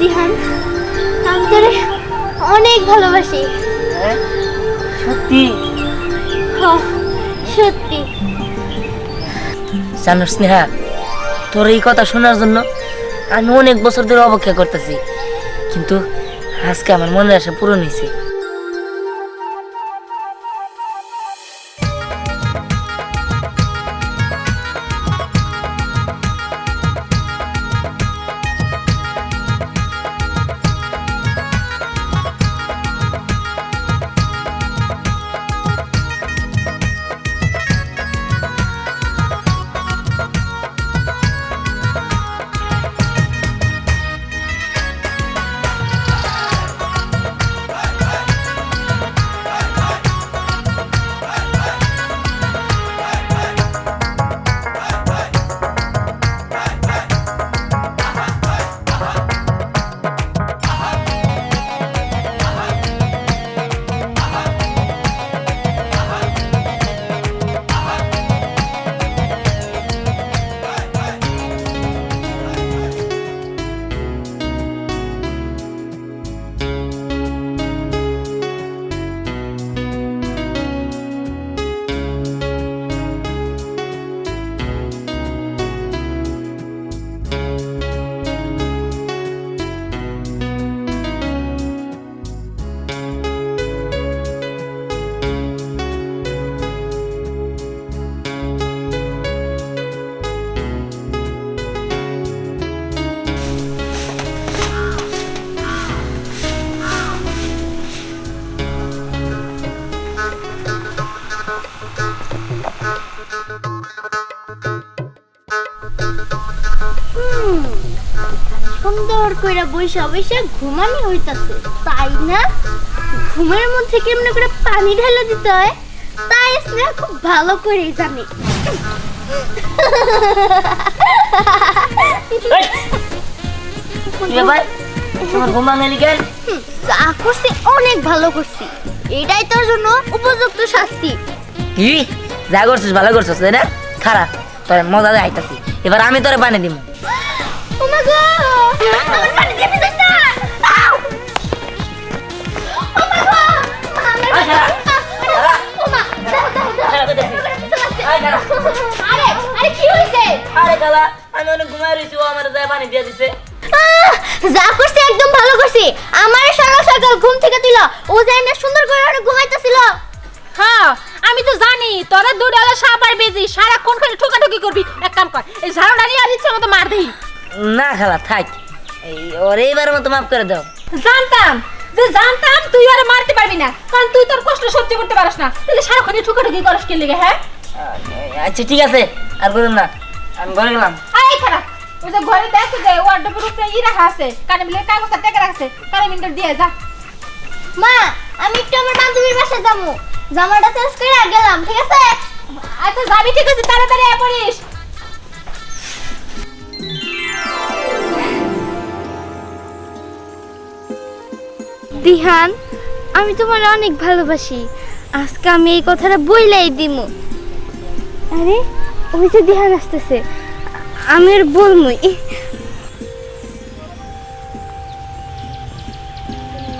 দিহান, আমি তোরে অনেক ভালোবাসি। সত্যি? সত্যি। জানো স্নেহা, তোর এই কথা শোনার জন্য আমি অনেক বছর ধরে অপেক্ষা করতেছি, কিন্তু আজকে আমার মনের আশা পূরণ হয়েছে। সুন্দর কইরা বইসা বইসা ঘুমানি হইতাছে, তাই না? ঘুমের মধ্যে কেমনে করে পানি ঢেলে দিতে হয় তাই স্নেহা খুব ভালো করেই জানে। যা করছি অনেক ভালো করছি, এটাই তোর জন্য উপযুক্ত শাস্তি। কি যা করছিস ভালো করছিস তাই না? খারাপ, তোর মজা দেখাইতাছি, এবার আমি তোরে পানি দিব। ও মা গো, আমার পানি দিয়ে দিছিস না। আউ! ও মা গো, ও মা, দাও দাও দাও। আরে আরে কি হইছে? আরে খালা, আমি অনেক ঘুমায় রইছি, ও আমার যায় পানি দিয়ে দিছে। যা করছি একদম ভালো করছি। আমার সকাল সকাল ঘুম থেকে তুইল, ও যায় না সুন্দর করে অনেক ঘুমাইতেছিল। হ্যাঁ আমি তো জানি তোরা দুডালা সাবার বেজি সারাক্ষণ খালি ঠোকাঠুকি করবি। এক কাম কর, এই ঝাড়ুটা নিয়ে আর ইচ্ছে মতো মার দেই। না খালা থাক, এই ওরে এবার মতো মাফ করে দাও। জানতাম তুই আর মারতে পারবি না, কারণ তুই তোর কষ্ট সহ্য করতে পারিস না, তাহলে সারাক্ষণ ঠোকাঠুকি করিস কি লেগে? হ্যাঁ আচ্ছা ঠিক আছে, আর করুন না, আমি ঘরে গেলাম। এই খারাপ, ওই যে ঘরে দেখো যে ওয়ার্ডরোবের উপরে রাখা আছে, কানে মিলে কাগজটা টেকে রাখছে, কানে মিনিট দিয়ে যা। মা, আমি একটু আমার বান্ধবীর বাসায় যাবো, জামাটা চেঞ্জ করে গেলাম, ঠিক আছে? আচ্ছা যাবি, ঠিক আছে, তাড়াতাড়ি আয় পড়িস। দিহান, আমি তোমার অনেক ভালোবাসি, আজকে আমি এই কথাটা বইলাই দিমু। আরে ওই যে দিহান আসতেছে, আমি আর বলমুই।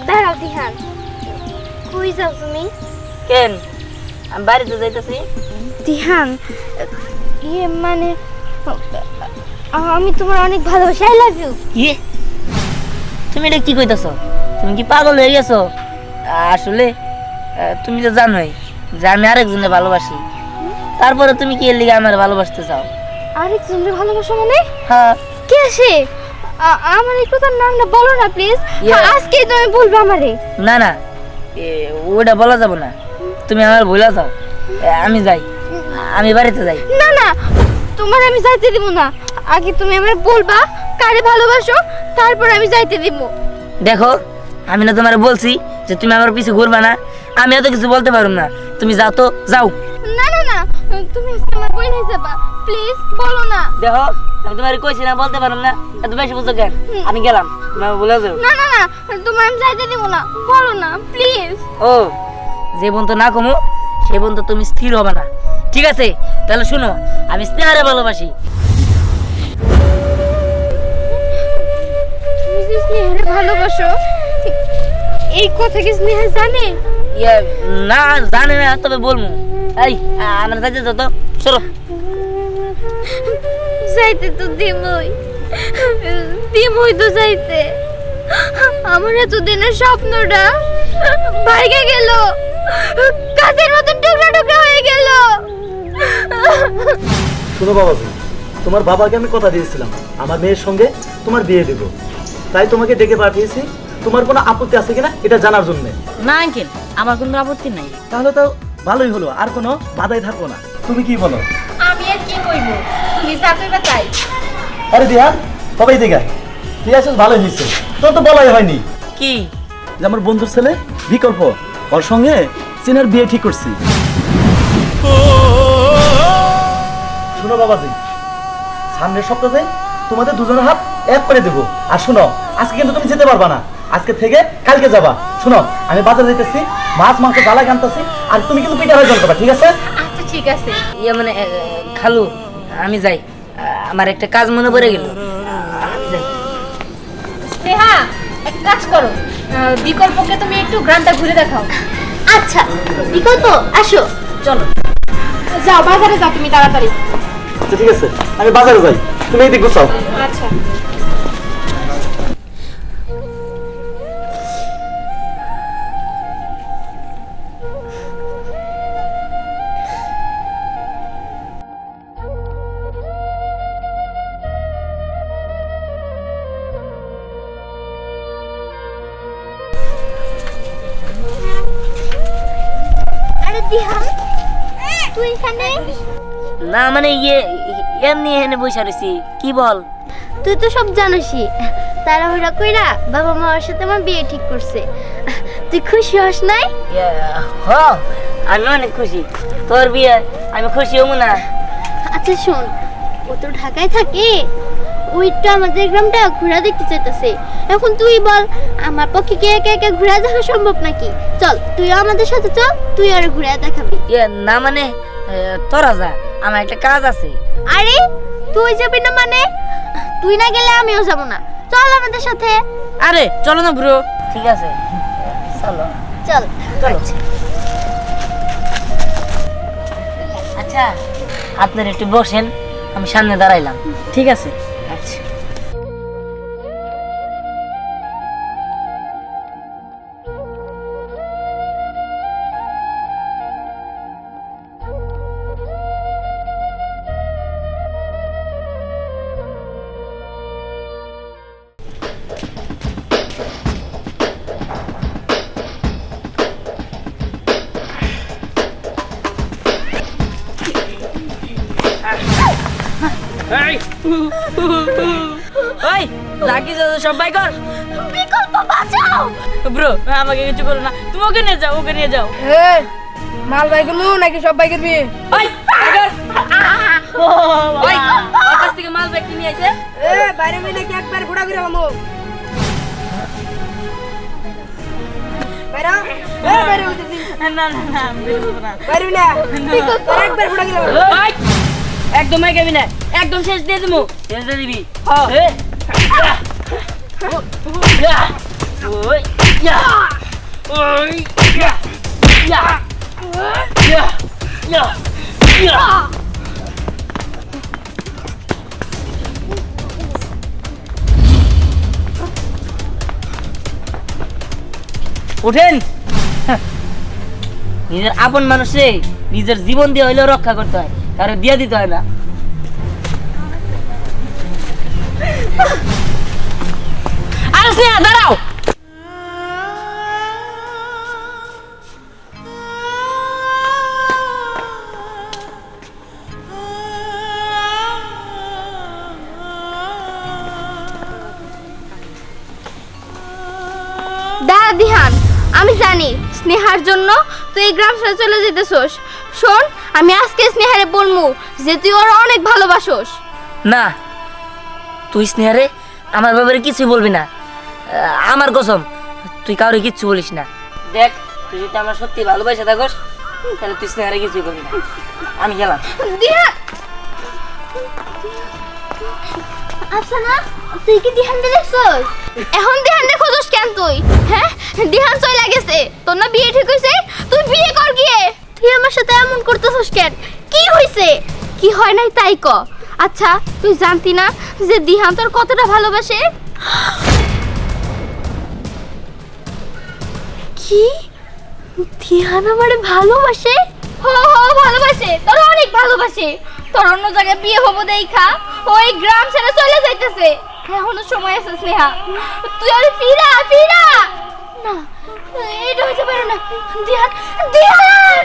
দাঁড়াও দিহান, কই যাও তুমি? কেন? আমি বাড়িতে যাইতেছি। দিহান, ইয়ে মানে আমি তোমার অনেক ভালোবাসি, আই লাভ ইউ। কি? তুমি এটা কি কইতাছো? তুমি কি পাগল হয়ে গেছো? আসলে তুমি তো জানোই যে আমি আরেকজনের ভালোবাসি, তারপরে তুমি কি এর লিগে আমার ভালোবাসতে চাও? আরেকজনের ভালোবাসা মানে? হ্যাঁ। কে সে? আমার এই কথার নামটা বলো না প্লিজ। আজকেই তুমি বলবে আমারে। না না, ওটা বলা যাবে না, তুমি আমার ভুলা যাও। আমি যাই, আমি বাড়িতে যাই। না না, তোমার আমি যাইতে দিব না, আগে তুমি আমারে বলবা কারে ভালোবাসো, তারপর আমি যাইতে দিব। দেখো, আমি না তোমার বলছি যে তুমি আমার পিছে ঘুরবা না, আমি এত কিছু বলতে পারুম না, তুমি যাও তো যাও। না না না, তুমি আমার বই নিয়ে যাবা, প্লিজ বলো না। দেখো, আমি তোমার কইছি না বলতে পারুম না, এত বেশি বুঝো কেন? আমি গেলাম, তুমি আমার বলে যাও। না না না, তোমার আমি যাইতে দিব না, বলো না প্লিজ। ও, যে বন্ধু না কমো সে বন্ধু তুমি স্থির হবে না, ঠিক আছে? তাহলে শুনো, আমি স্নেহারে ভালোবাসি। তুমি যে স্নেহারে ভালোবাসো এই কথা কি স্নেহা জানে? ইয়ে না জানে না, তবে বলবো। এই আমরা যাইতে তো চলো। যাইতে তো দিমই তো যাইতে। আমার এতদিনের স্বপ্নটা ভাইগে গেল, কাজের মতন টুকরা টুকরা হয়ে গেল। শোনো বাবাজি, তোমার বাবাকে আমি কথা দিয়েছিলাম আমার মেয়ের সঙ্গে তোমার বিয়ে দেব, তাই তোমাকে ডেকে পাঠিয়েছি তোমার কোনো আপত্তি আছে কিনা এটা জানার জন্য। না আঙ্কেল, আমার কোনো আপত্তি নাই। তাহলে তো ভালোই হলো, আর কোনো বাধাই থাকবো না। তুমি কি বলো? আমি আর কি কইব, তুমি যা কইবা তাই। আরে দিহান, সবাই দিঘা তুই আসিস, ভালোই হয়েছে। তোর তো বলাই হয়নি কি যে আমার বন্ধুর ছেলে বিকল্প, ওর সঙ্গে চিনের বিয়ে ঠিক করছি। শোনো বাবাজি, সামনের সপ্তাহে তোমাদের দুজনের হাত এক করে দেবো। আর শোনো, আজকে কিন্তু তুমি যেতে পারবা না, আজকে থেকে কালকে যাবা। শোনো, আমি বাজারে যেতেছি, মাছ মাংস জ্বালা আনতেছি, আর তুমি কিন্তু পিঠা হয়ে চলতে ঠিক আছে? আচ্ছা ঠিক আছে। ইয়ে মানে খালু আমি যাই, আমার একটা কাজ মনে পড়ে গেল, আমি যাই। স্নেহা, এক কাজ করো, বিকল্পকে তুমি একটু গ্রামটা ঘুরে দেখাও। আচ্ছা বিকল্প, আসো। চলো যাও, বাজারে যাও তুমি তাড়াতাড়ি। আচ্ছা ঠিক আছে, আমি বাজারে যাই, তুমি এই দিক গুছাও। আচ্ছা। আরে দিহান, তুই এখানে? না মানে ইয়ে এমনি এখানে বসে রয়েছি। কি বল? তুই তো সব জানিসই, তাড়াহুড়া কইরা বাবা মার সাথে আমার বিয়ে ঠিক করছে। তুই খুশি হস নাই? ইয়ে, হ আমি অনেক খুশি। তোর বিয়ে আমি খুশি হবো না? আচ্ছা শোন, ও তো ঢাকায় থাকে, ওইটা আমাদের গ্রামটা ঘোরা দেখতে চাইতেছে। এখন তুই বল, আমার পক্ষে কি একা একা ঘোরা দেখা সম্ভব নাকি? চল তুইও আমাদের সাথে চল, তুই আর ঘুরে দেখাবি। ইয়ে না মানে তোরা যা, আমার একটা কাজ আছে। আরে তুই যাবি না মানে? তুই না গেলে আমিও যাব না, চল আমাদের সাথে। আরে চলো না ব্রো। ঠিক আছে চলো চল চলো। আচ্ছা আপনারা একটু বসেন, আমি সামনে দাঁড়াইলাম। ঠিক আছে। আচ্ছা ওই জাকি যা সবাই কর। বিকল্প বাঁচাও। ব্রো আমাকে কিছু করো না, তুমি ওকে নিয়ে যাও, ওকে নিয়ে যাও। মাল বাই করলু নাকি সব বাই করবি? ওই ওই ওর কাছ থেকে মাল ব্যাগ নিয়ে আইছে। বাইরে মিলে কি একবার ঘোড়া ঘুরে আমো? বাইরে বাইরে হইতেছি। না না না না বাইরে না একবার ঘোড়া ঘুরে আমো। ওই একদম আইগাবি না, একদম শেষ দিয়ে দিমু। শেষ দিয়ে দিবি? হ্যাঁ। ওই ইয়া ওই ইয়া ইয়া ইয়া ইয়া ইয়া। উঠেন। নিজের আপন মানুষে নিজের জীবন দিয়ে হইলেও রক্ষা করতে হয়, কারো দিয়ে দিতে হয় না। আরে স্নেহা দাঁড়াও। দাঁড়া দিহান, আমি জানি স্নেহার জন্য তুই এই গ্রাম ছেড়ে চলে যেতেছস। শোন, আমি আজকে স্নেহারে বলমু যে তুই ওর অনেক ভালোবাসোস। না, তুই স্নেহারে আমার ব্যাপারে কিছুই বলবি না। আমার কসম, তুই কাউরে কিচ্ছু বলিস না। দেখ, তুই যদি আমার সত্যি ভালোবাসা থাকস তাহলে তুই স্নেহারে কিছুই করবি না। আমি গেলাম। দিহান, আচ্ছা না তুই কি দিহানকে দেখছস? এখন দিহান দেখো দোষ কেন তুই? হ্যাঁ, দিহান চলে গেছে, তোর না বিয়ে ঠিক হইছে? তুই বিয়ে কর গিয়ে। তুই আমার সাথে এমন করতেছিস কেন? কি হইছে? কি হয় নাই তাই ক। আচ্ছা তুই জানতি না যে দিহান তোর কতটা ভালোবাসে? কি? দিহান আমারে ভালোবাসে? হো হো ভালোবাসে, তোর অনেক ভালোবাসে। তোর অন্য জায়গায় বিয়ে হবো দেখা ওই গ্রাম ছেড়ে চলে যাইতেছে। এখনো সময় আছে স্নেহা, তুই আর ফিরা ফিরা। না, এটা হইতে পারে না। দিহান দিহান